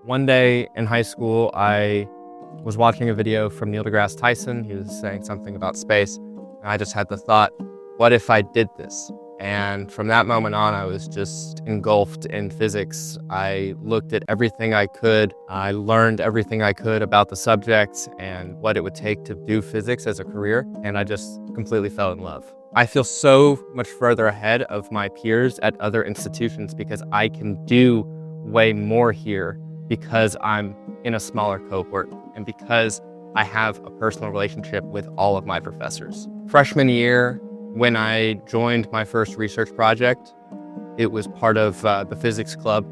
One day in high school, I was watching a video from Neil deGrasse Tyson. He was saying something about space. And I just had the thought, what if I did this? And from that moment on, I was just engulfed in physics. I looked at everything I could. I learned everything I could about the subject and what it would take to do physics as a career. And I just completely fell in love. I feel so much further ahead of my peers at other institutions because I can do way more here because I'm in a smaller cohort and because I have a personal relationship with all of my professors. Freshman year, when I joined my first research project, it was part of the physics club,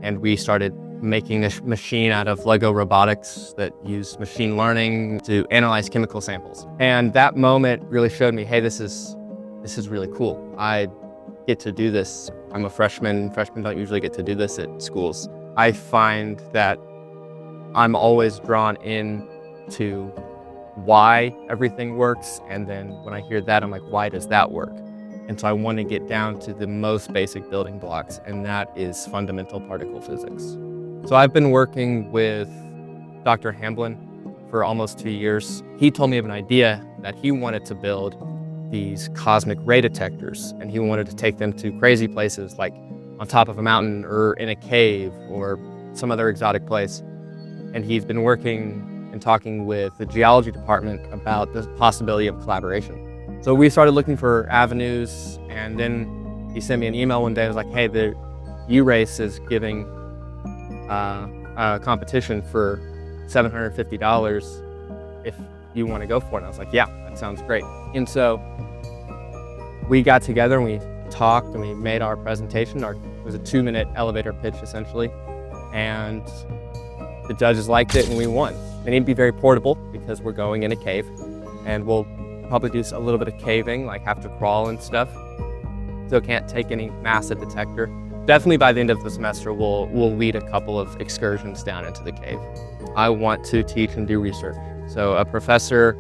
and we started making this machine out of Lego robotics that used machine learning to analyze chemical samples. And that moment really showed me, hey, this is really cool. I get to do this. I'm a freshman. Freshmen don't usually get to do this at schools. I find that I'm always drawn in to why everything works, and then when I hear that, I'm like, why does that work? And so I want to get down to the most basic building blocks, and that is fundamental particle physics. So I've been working with Dr. Hamblin for almost 2 years. He told me of an idea that he wanted to build these cosmic ray detectors, and he wanted to take them to crazy places like on top of a mountain or in a cave or some other exotic place. And he's been working and talking with the geology department about the possibility of collaboration. So we started looking for avenues, and then he sent me an email one day. It was like, hey, the U-Race is giving a competition for $750 if you want to go for it. And I was like, yeah, that sounds great. And so we got together and we talked and we made our presentation. It was a 2-minute elevator pitch essentially. And the judges liked it and we won. They need to be very portable because we're going in a cave, and we'll probably do a little bit of caving, like have to crawl and stuff. So it can't take any massive detector. Definitely by the end of the semester, we'll lead a couple of excursions down into the cave. I want to teach and do research. So a professor,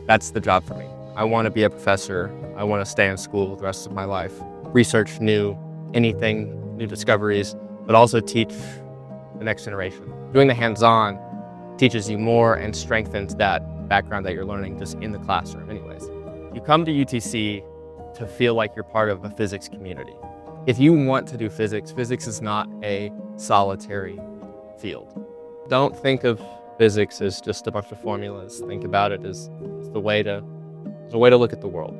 that's the job for me. I want to be a professor. I want to stay in school the rest of my life. Research new discoveries, but also teach the next generation. Doing the hands-on teaches you more and strengthens that background that you're learning just in the classroom anyways. You come to UTC to feel like you're part of a physics community. If you want to do physics, physics is not a solitary field. Don't think of physics as just a bunch of formulas. Think about it as the way to look at the world.